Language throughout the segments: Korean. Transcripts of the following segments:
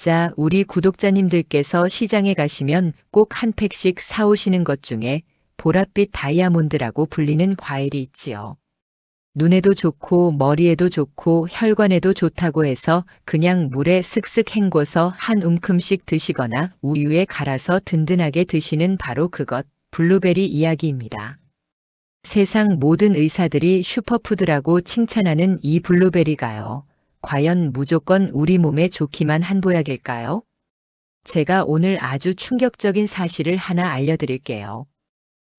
자, 우리 구독자님들께서 시장에 가시면 꼭 한 팩씩 사오시는 것 중에 보랏빛 다이아몬드라고 불리는 과일이 있지요. 눈에도 좋고 머리에도 좋고 혈관에도 좋다고 해서 그냥 물에 슥슥 헹궈서 한 움큼씩 드시거나 우유에 갈아서 든든하게 드시는 바로 그것, 블루베리 이야기입니다. 세상 모든 의사들이 슈퍼푸드라고 칭찬하는 이 블루베리가요. 과연 무조건 우리 몸에 좋기만 한 보약일까요? 제가 오늘 아주 충격적인 사실을 하나 알려드릴게요.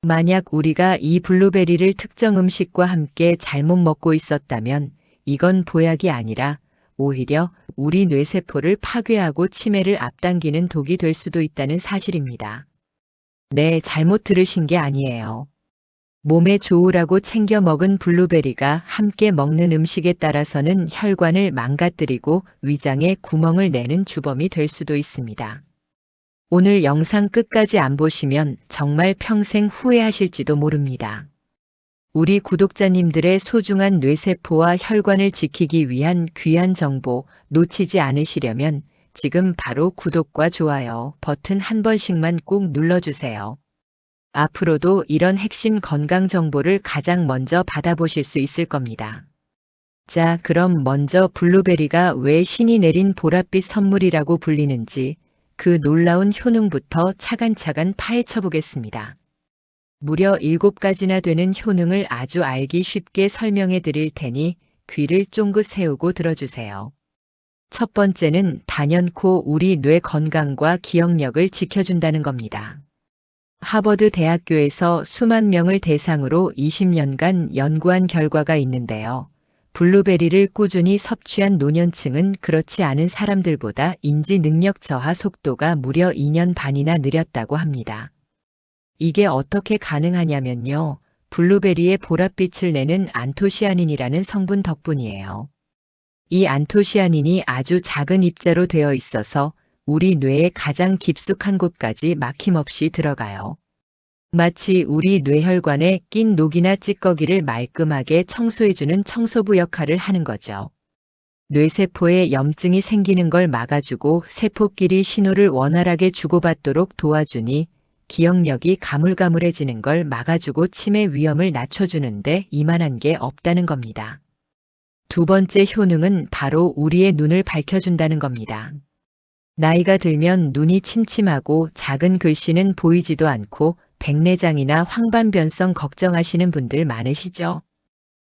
만약 우리가 이 블루베리를 특정 음식과 함께 잘못 먹고 있었다면 이건 보약이 아니라 오히려 우리 뇌세포를 파괴하고 치매를 앞당기는 독이 될 수도 있다는 사실입니다. 네, 잘못 들으신 게 아니에요. 몸에 좋으라고 챙겨 먹은 블루베리가 함께 먹는 음식에 따라서는 혈관을 망가뜨리고 위장에 구멍을 내는 주범이 될 수도 있습니다. 오늘 영상 끝까지 안 보시면 정말 평생 후회하실지도 모릅니다. 우리 구독자님들의 소중한 뇌세포와 혈관을 지키기 위한 귀한 정보 놓치지 않으시려면 지금 바로 구독과 좋아요 버튼 한 번씩만 꼭 눌러주세요. 앞으로도 이런 핵심 건강 정보를 가장 먼저 받아보실 수 있을 겁니다. 자, 그럼 먼저 블루베리가 왜 신이 내린 보랏빛 선물이라고 불리는지 그 놀라운 효능부터 차근차근 파헤쳐 보겠습니다. 무려 7가지나 되는 효능을 아주 알기 쉽게 설명해 드릴 테니 귀를 쫑긋 세우고 들어주세요. 첫 번째는 단연코 우리 뇌 건강과 기억력을 지켜준다는 겁니다. 하버드 대학교에서 수만 명을 대상으로 20년간 연구한 결과가 있는데요. 블루베리를 꾸준히 섭취한 노년층은 그렇지 않은 사람들보다 인지 능력 저하 속도가 무려 2년 반이나 느렸다고 합니다. 이게 어떻게 가능하냐면요. 블루베리의 보랏빛을 내는 안토시아닌이라는 성분 덕분이에요. 이 안토시아닌이 아주 작은 입자로 되어 있어서 우리 뇌의 가장 깊숙한 곳까지 막힘없이 들어가요. 마치 우리 뇌혈관에 낀 녹이나 찌꺼기를 말끔하게 청소해주는 청소부 역할을 하는 거죠. 뇌세포에 염증이 생기는 걸 막아주고 세포끼리 신호를 원활하게 주고받도록 도와주니 기억력이 가물가물해지는 걸 막아주고 치매 위험을 낮춰주는데 이만한 게 없다는 겁니다. 두 번째 효능은 바로 우리의 눈을 밝혀준다는 겁니다. 나이가 들면 눈이 침침하고 작은 글씨는 보이지도 않고 백내장이나 황반변성 걱정하시는 분들 많으시죠?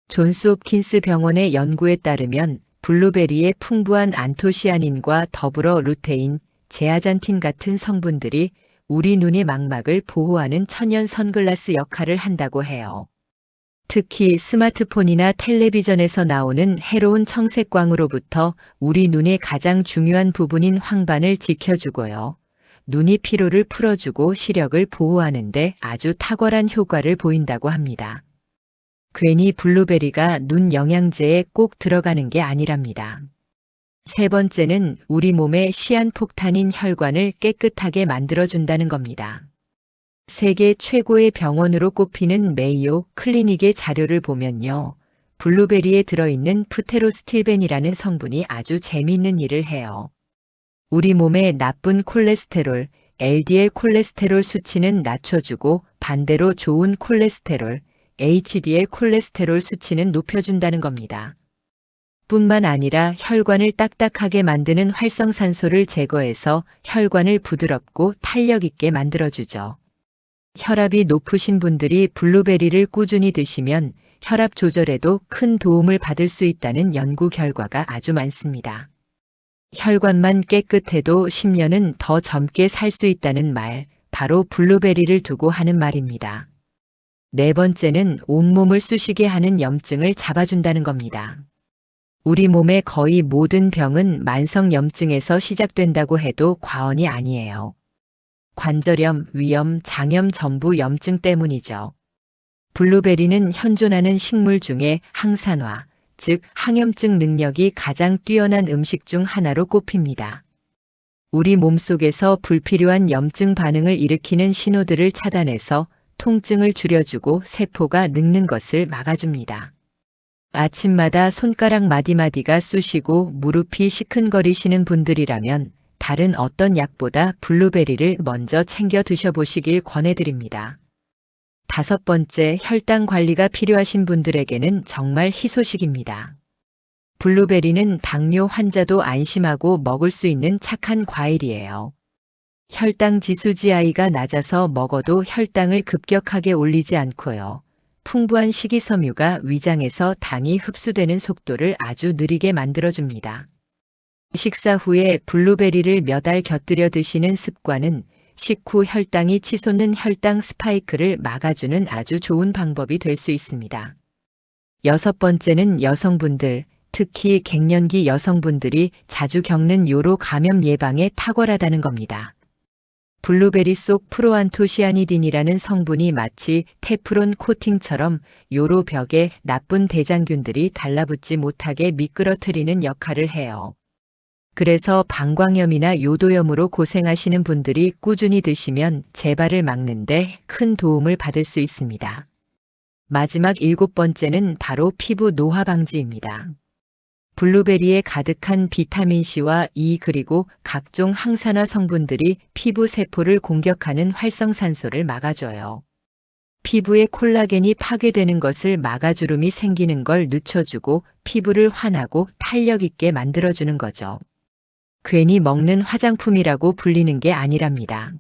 존스 홉킨스 병원의 연구에 따르면 블루베리의 풍부한 안토시아닌과 더불어 루테인, 제아잔틴 같은 성분들이 우리 눈의 망막을 보호하는 천연 선글라스 역할을 한다고 해요. 특히 스마트폰이나 텔레비전에서 나오는 해로운 청색광으로부터 우리 눈의 가장 중요한 부분인 황반을 지켜주고요. 눈이 피로를 풀어주고 시력을 보호하는데 아주 탁월한 효과를 보인다고 합니다. 괜히 블루베리가 눈 영양제에 꼭 들어가는 게 아니랍니다. 세 번째는 우리 몸의 시한폭탄인 혈관을 깨끗하게 만들어준다는 겁니다. 세계 최고의 병원으로 꼽히는 메이오 클리닉의 자료를 보면요. 블루베리에 들어있는 프테로스틸벤이라는 성분이 아주 재미있는 일을 해요. 우리 몸의 나쁜 콜레스테롤, LDL 콜레스테롤 수치는 낮춰주고 반대로 좋은 콜레스테롤, HDL 콜레스테롤 수치는 높여준다는 겁니다. 뿐만 아니라 혈관을 딱딱하게 만드는 활성산소를 제거해서 혈관을 부드럽고 탄력 있게 만들어주죠. 혈압이 높으신 분들이 블루베리를 꾸준히 드시면 혈압 조절에도 큰 도움을 받을 수 있다는 연구 결과가 아주 많습니다. 혈관만 깨끗해도 10년은 더 젊게 살 수 있다는 말, 바로 블루베리를 두고 하는 말입니다. 네 번째는 온몸을 쑤시게 하는 염증을 잡아준다는 겁니다. 우리 몸의 거의 모든 병은 만성 염증에서 시작된다고 해도 과언이 아니에요. 관절염, 위염, 장염 전부 염증 때문이죠. 블루베리는 현존하는 식물 중에 항산화, 즉 항염증 능력이 가장 뛰어난 음식 중 하나로 꼽힙니다. 우리 몸속에서 불필요한 염증 반응을 일으키는 신호들을 차단해서 통증을 줄여주고 세포가 늙는 것을 막아줍니다. 아침마다 손가락 마디마디가 쑤시고 무릎이 시큰거리시는 분들이라면 다른 어떤 약보다 블루베리를 먼저 챙겨 드셔보시길 권해드립니다. 5번째, 혈당 관리가 필요하신 분들에게는 정말 희소식입니다. 블루베리는 당뇨 환자도 안심하고 먹을 수 있는 착한 과일이에요. 혈당 지수 GI가 낮아서 먹어도 혈당을 급격하게 올리지 않고요. 풍부한 식이섬유가 위장에서 당이 흡수되는 속도를 아주 느리게 만들어줍니다. 식사 후에 블루베리를 몇 알 곁들여 드시는 습관은 식후 혈당이 치솟는 혈당 스파이크를 막아주는 아주 좋은 방법이 될 수 있습니다. 6번째는 여성분들, 특히 갱년기 여성분들이 자주 겪는 요로 감염 예방에 탁월하다는 겁니다. 블루베리 속 프로안토시아니딘이라는 성분이 마치 테프론 코팅처럼 요로 벽에 나쁜 대장균들이 달라붙지 못하게 미끄러뜨리는 역할을 해요. 그래서 방광염이나 요도염으로 고생하시는 분들이 꾸준히 드시면 재발을 막는데 큰 도움을 받을 수 있습니다. 마지막 7번째는 바로 피부 노화 방지입니다. 블루베리에 가득한 비타민C와 E 그리고 각종 항산화 성분들이 피부 세포를 공격하는 활성산소를 막아줘요. 피부에 콜라겐이 파괴되는 것을 막아주름이 생기는 걸 늦춰주고 피부를 환하고 탄력 있게 만들어주는 거죠. 괜히 먹는 화장품이라고 불리는 게 아니랍니다.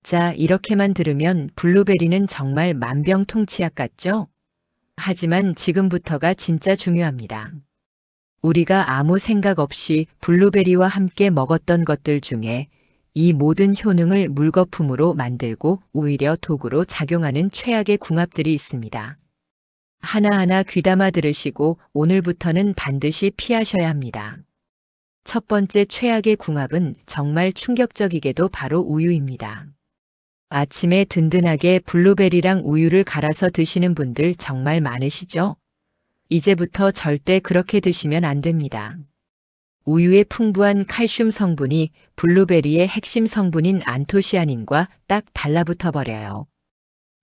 자, 이렇게만 들으면 블루베리는 정말 만병통치약 같죠? 하지만 지금부터가 진짜 중요합니다. 우리가 아무 생각 없이 블루베리와 함께 먹었던 것들 중에 이 모든 효능을 물거품으로 만들고 오히려 독으로 작용하는 최악의 궁합들이 있습니다. 하나하나 귀담아 들으시고 오늘부터는 반드시 피하셔야 합니다. 첫 번째 최악의 궁합은 정말 충격적이게도 바로 우유입니다. 아침에 든든하게 블루베리랑 우유를 갈아서 드시는 분들 정말 많으시죠? 이제부터 절대 그렇게 드시면 안 됩니다. 우유의 풍부한 칼슘 성분이 블루베리의 핵심 성분인 안토시아닌과 딱 달라붙어 버려요.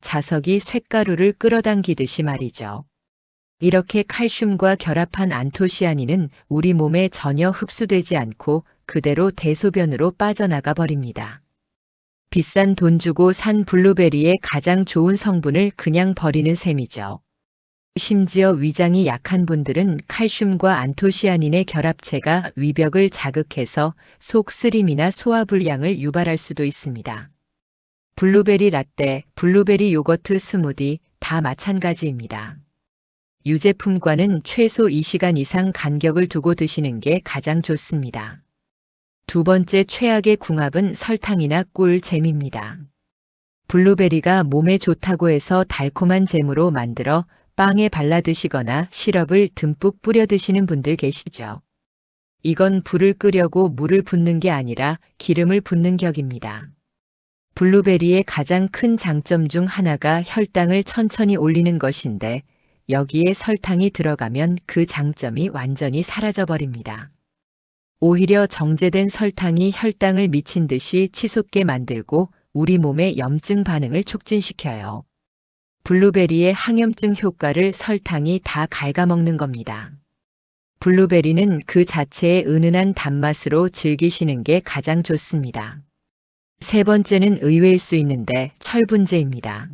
자석이 쇳가루를 끌어당기듯이 말이죠. 이렇게 칼슘과 결합한 안토시아닌은 우리 몸에 전혀 흡수되지 않고 그대로 대소변으로 빠져나가 버립니다. 비싼 돈 주고 산 블루베리의 가장 좋은 성분을 그냥 버리는 셈이죠. 심지어 위장이 약한 분들은 칼슘과 안토시아닌의 결합체가 위벽을 자극해서 속 쓰림이나 소화불량을 유발할 수도 있습니다. 블루베리 라떼, 블루베리 요거트 스무디 다 마찬가지입니다. 유제품과는 최소 2시간 이상 간격을 두고 드시는 게 가장 좋습니다. 두 번째 최악의 궁합은 설탕이나 꿀잼입니다. 블루베리가 몸에 좋다고 해서 달콤한 잼으로 만들어 빵에 발라 드시거나 시럽을 듬뿍 뿌려 드시는 분들 계시죠. 이건 불을 끄려고 물을 붓는 게 아니라 기름을 붓는 격입니다. 블루베리의 가장 큰 장점 중 하나가 혈당을 천천히 올리는 것인데 여기에 설탕이 들어가면 그 장점이 완전히 사라져버립니다. 오히려 정제된 설탕이 혈당을 미친 듯이 치솟게 만들고 우리 몸의 염증 반응을 촉진시켜요. 블루베리의 항염증 효과를 설탕이 다 갉아먹는 겁니다. 블루베리는 그 자체의 은은한 단맛으로 즐기시는 게 가장 좋습니다. 세 번째는 의외일 수 있는데 철분제입니다.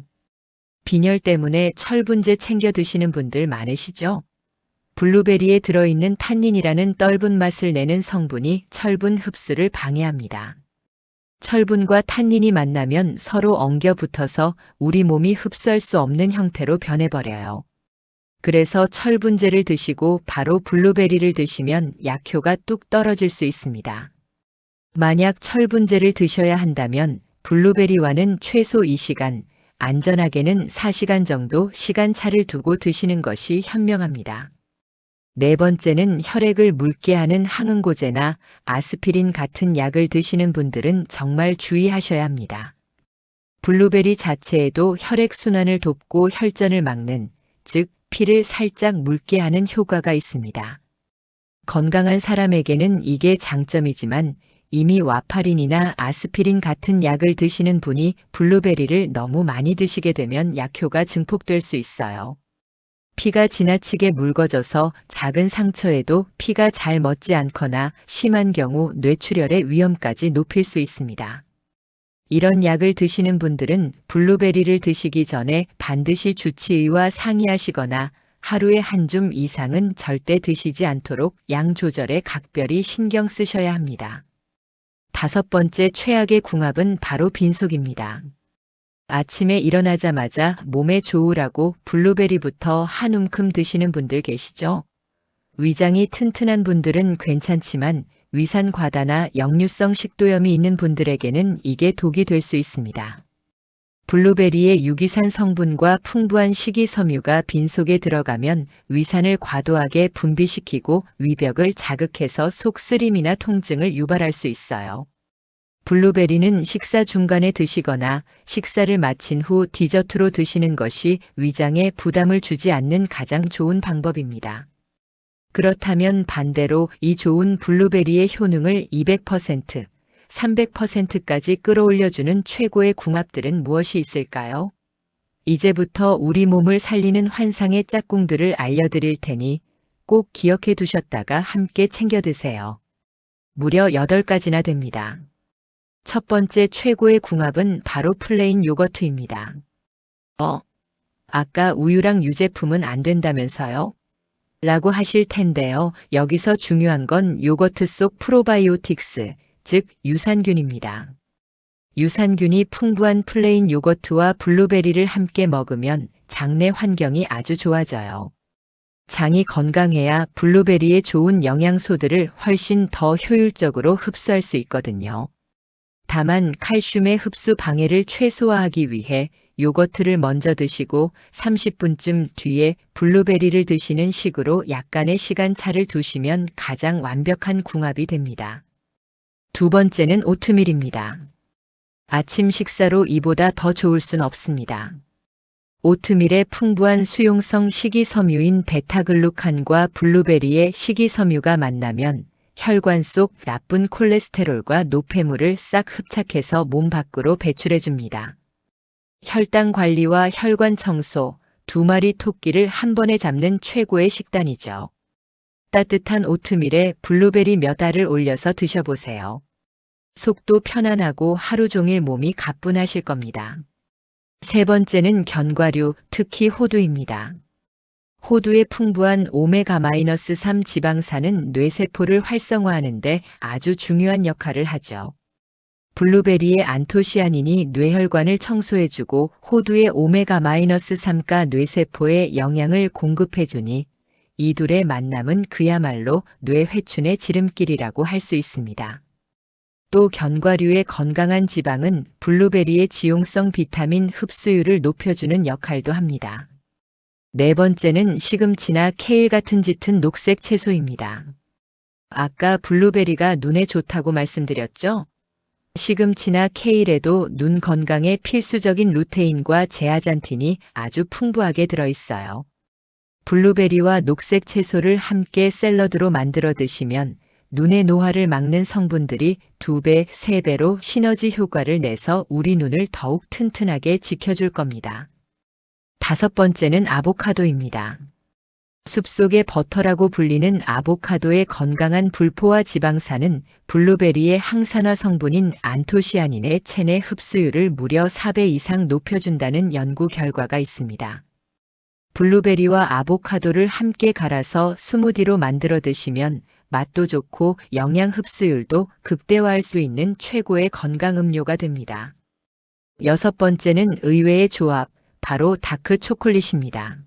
빈혈 때문에 철분제 챙겨 드시는 분들 많으시죠? 블루베리에 들어있는 탄닌이라는 떫은 맛을 내는 성분이 철분 흡수를 방해합니다. 철분과 탄닌이 만나면 서로 엉겨 붙어서 우리 몸이 흡수할 수 없는 형태로 변해버려요. 그래서 철분제를 드시고 바로 블루베리를 드시면 약효가 뚝 떨어질 수 있습니다. 만약 철분제를 드셔야 한다면 블루베리와는 최소 2시간, 안전하게는 4시간 정도 시간차를 두고 드시는 것이 현명합니다. 네 번째는 혈액을 묽게 하는 항응고제나 아스피린 같은 약을 드시는 분들은 정말 주의하셔야 합니다. 블루베리 자체에도 혈액순환을 돕고 혈전을 막는, 즉 피를 살짝 묽게 하는 효과가 있습니다. 건강한 사람에게는 이게 장점이지만 이미 와파린이나 아스피린 같은 약을 드시는 분이 블루베리를 너무 많이 드시게 되면 약효가 증폭될 수 있어요. 피가 지나치게 묽어져서 작은 상처에도 피가 잘 멎지 않거나 심한 경우 뇌출혈의 위험까지 높일 수 있습니다. 이런 약을 드시는 분들은 블루베리를 드시기 전에 반드시 주치의와 상의하시거나 하루에 한 줌 이상은 절대 드시지 않도록 양 조절에 각별히 신경 쓰셔야 합니다. 5번째 최악의 궁합은 바로 빈속입니다. 아침에 일어나자마자 몸에 좋으라고 블루베리부터 한 움큼 드시는 분들 계시죠? 위장이 튼튼한 분들은 괜찮지만 위산 과다나 역류성 식도염이 있는 분들에게는 이게 독이 될 수 있습니다. 블루베리의 유기산 성분과 풍부한 식이섬유가 빈속에 들어가면 위산을 과도하게 분비시키고 위벽을 자극해서 속쓰림이나 통증을 유발할 수 있어요. 블루베리는 식사 중간에 드시거나 식사를 마친 후 디저트로 드시는 것이 위장에 부담을 주지 않는 가장 좋은 방법입니다. 그렇다면 반대로 이 좋은 블루베리의 효능을 200%, 300%까지 끌어올려주는 최고의 궁합들은 무엇이 있을까요? 이제부터 우리 몸을 살리는 환상의 짝꿍들을 알려드릴 테니 꼭 기억해 두셨다가 함께 챙겨 드세요. 무려 8가지나 됩니다. 첫 번째 최고의 궁합은 바로 플레인 요거트입니다. 아까 우유랑 유제품은 안 된다면서요? 라고 하실 텐데요. 여기서 중요한 건 요거트 속 프로바이오틱스, 즉 유산균입니다. 유산균이 풍부한 플레인 요거트와 블루베리를 함께 먹으면 장내 환경이 아주 좋아져요. 장이 건강해야 블루베리의 좋은 영양소들을 훨씬 더 효율적으로 흡수할 수 있거든요. 다만 칼슘의 흡수 방해를 최소화하기 위해 요거트를 먼저 드시고 30분쯤 뒤에 블루베리를 드시는 식으로 약간의 시간차를 두시면 가장 완벽한 궁합이 됩니다. 두 번째는 오트밀입니다. 아침 식사로 이보다 더 좋을 순 없습니다. 오트밀의 풍부한 수용성 식이섬유인 베타글루칸과 블루베리의 식이섬유가 만나면 혈관 속 나쁜 콜레스테롤과 노폐물을 싹 흡착해서 몸 밖으로 배출해줍니다. 혈당 관리와 혈관 청소, 2마리 토끼를 한 번에 잡는 최고의 식단이죠. 따뜻한 오트밀에 블루베리 몇 알을 올려서 드셔보세요. 속도 편안하고 하루 종일 몸이 가뿐하실 겁니다. 세 번째는 견과류, 특히 호두입니다. 호두의 풍부한 오메가-3 지방산은 뇌세포를 활성화하는 데 아주 중요한 역할을 하죠. 블루베리의 안토시아닌이 뇌혈관을 청소해주고 호두의 오메가-3가 뇌세포에 영양을 공급해주니 이 둘의 만남은 그야말로 뇌회춘의 지름길이라고 할 수 있습니다. 또 견과류의 건강한 지방은 블루베리의 지용성 비타민 흡수율을 높여주는 역할도 합니다. 네 번째는 시금치나 케일 같은 짙은 녹색 채소입니다. 아까 블루베리가 눈에 좋다고 말씀드렸죠? 시금치나 케일에도 눈 건강에 필수적인 루테인과 제아잔틴이 아주 풍부하게 들어있어요. 블루베리와 녹색 채소를 함께 샐러드로 만들어 드시면 눈의 노화를 막는 성분들이 2배, 3배로 시너지 효과를 내서 우리 눈을 더욱 튼튼하게 지켜줄 겁니다. 5번째는 아보카도입니다. 숲속의 버터라고 불리는 아보카도의 건강한 불포화 지방산은 블루베리의 항산화 성분인 안토시아닌의 체내 흡수율을 무려 4배 이상 높여준다는 연구 결과가 있습니다. 블루베리와 아보카도를 함께 갈아서 스무디로 만들어 드시면 맛도 좋고 영양 흡수율도 극대화할 수 있는 최고의 건강 음료가 됩니다. 6번째는 의외의 조합, 바로 다크 초콜릿입니다.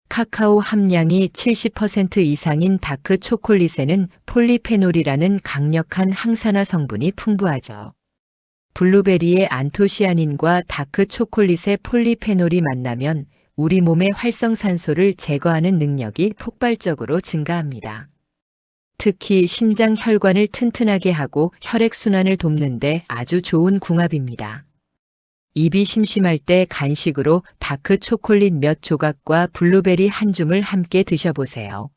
카카오 함량이 70% 이상인 다크 초콜릿에는 폴리페놀이라는 강력한 항산화 성분이 풍부하죠. 블루베리의 안토시아닌과 다크 초콜릿의 폴리페놀이 만나면 우리 몸의 활성산소를 제거하는 능력이 폭발적으로 증가합니다. 특히 심장 혈관을 튼튼하게 하고 혈액순환을 돕는 데 아주 좋은 궁합입니다. 입이 심심할 때 간식으로 다크 초콜릿 몇 조각과 블루베리 한 줌을 함께 드셔보세요.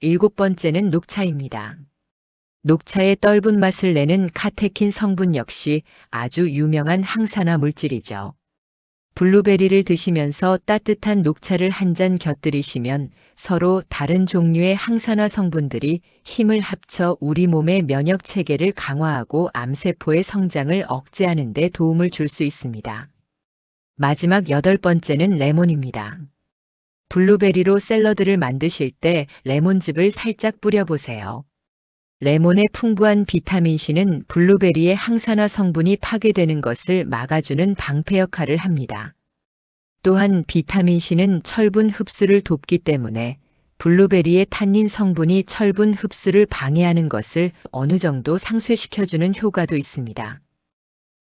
7번째는 녹차입니다. 녹차의 떫은 맛을 내는 카테킨 성분 역시 아주 유명한 항산화 물질이죠. 블루베리를 드시면서 따뜻한 녹차를 한 잔 곁들이시면 서로 다른 종류의 항산화 성분들이 힘을 합쳐 우리 몸의 면역 체계를 강화하고 암세포의 성장을 억제하는 데 도움을 줄 수 있습니다. 마지막 8번째는 레몬입니다. 블루베리로 샐러드를 만드실 때 레몬즙을 살짝 뿌려보세요. 레몬의 풍부한 비타민C는 블루베리의 항산화 성분이 파괴되는 것을 막아주는 방패 역할을 합니다. 또한 비타민C는 철분 흡수를 돕기 때문에 블루베리의 탄닌 성분이 철분 흡수를 방해하는 것을 어느 정도 상쇄시켜주는 효과도 있습니다.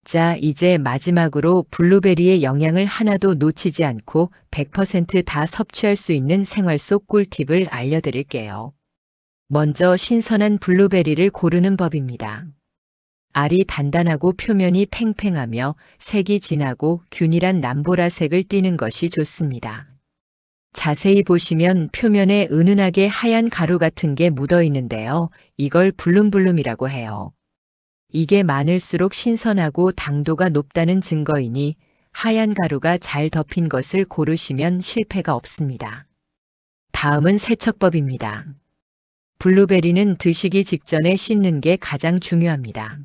자, 이제 마지막으로 블루베리의 영양을 하나도 놓치지 않고 100% 다 섭취할 수 있는 생활 속 꿀팁을 알려드릴게요. 먼저 신선한 블루베리를 고르는 법입니다. 알이 단단하고 표면이 팽팽하며 색이 진하고 균일한 남보라색을 띠는 것이 좋습니다. 자세히 보시면 표면에 은은하게 하얀 가루 같은 게 묻어 있는데요. 이걸 블룸블룸이라고 해요. 이게 많을수록 신선하고 당도가 높다는 증거이니 하얀 가루가 잘 덮인 것을 고르시면 실패가 없습니다. 다음은 세척법입니다. 블루베리는 드시기 직전에 씻는 게 가장 중요합니다.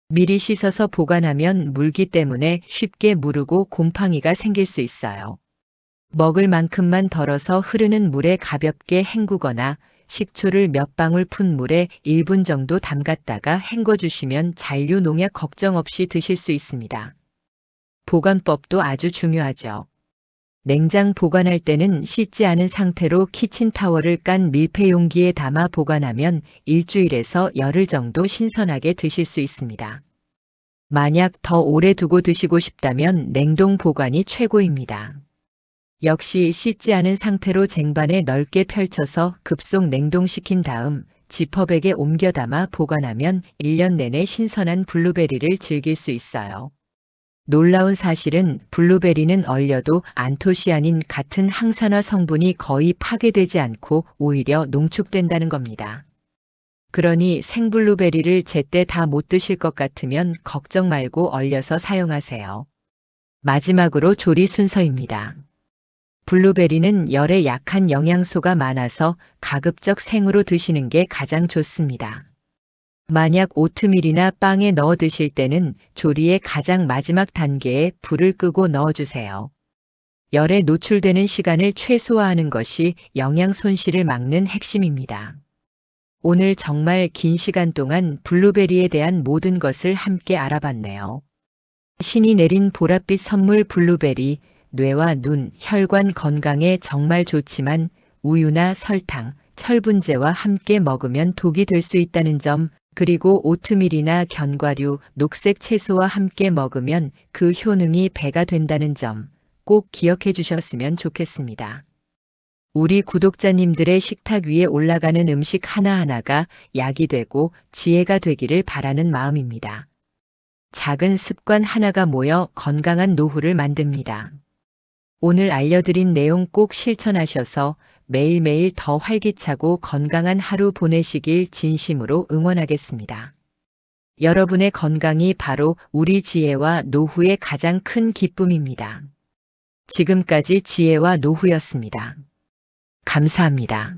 미리 씻어서 보관하면 물기 때문에 쉽게 무르고 곰팡이가 생길 수 있어요. 먹을 만큼만 덜어서 흐르는 물에 가볍게 헹구거나 식초를 몇 방울 푼 물에 1분 정도 담갔다가 헹궈주시면 잔류 농약 걱정 없이 드실 수 있습니다. 보관법도 아주 중요하죠. 냉장 보관할 때는 씻지 않은 상태로 키친타월을 깐 밀폐 용기에 담아 보관하면 일주일에서 열흘 정도 신선하게 드실 수 있습니다. 만약 더 오래 두고 드시고 싶다면 냉동 보관이 최고입니다. 역시 씻지 않은 상태로 쟁반에 넓게 펼쳐서 급속 냉동시킨 다음 지퍼백에 옮겨 담아 보관하면 1년 내내 신선한 블루베리를 즐길 수 있어요. 놀라운 사실은 블루베리는 얼려도 안토시아닌 같은 항산화 성분이 거의 파괴되지 않고 오히려 농축된다는 겁니다. 그러니 생블루베리를 제때 다 못 드실 것 같으면 걱정 말고 얼려서 사용하세요. 마지막으로 조리 순서입니다. 블루베리는 열에 약한 영양소가 많아서 가급적 생으로 드시는 게 가장 좋습니다. 만약 오트밀이나 빵에 넣어 드실 때는 조리의 가장 마지막 단계에 불을 끄고 넣어주세요. 열에 노출되는 시간을 최소화하는 것이 영양 손실을 막는 핵심입니다. 오늘 정말 긴 시간 동안 블루베리에 대한 모든 것을 함께 알아봤네요. 신이 내린 보랏빛 선물 블루베리, 뇌와 눈, 혈관 건강에 정말 좋지만 우유나 설탕, 철분제와 함께 먹으면 독이 될 수 있다는 점, 그리고 오트밀이나 견과류, 녹색 채소와 함께 먹으면 그 효능이 배가 된다는 점 꼭 기억해 주셨으면 좋겠습니다. 우리 구독자님들의 식탁 위에 올라가는 음식 하나하나가 약이 되고 지혜가 되기를 바라는 마음입니다. 작은 습관 하나가 모여 건강한 노후를 만듭니다. 오늘 알려드린 내용 꼭 실천하셔서 매일매일 더 활기차고 건강한 하루 보내시길 진심으로 응원하겠습니다. 여러분의 건강이 바로 우리 지혜와 노후의 가장 큰 기쁨입니다. 지금까지 지혜와 노후였습니다. 감사합니다.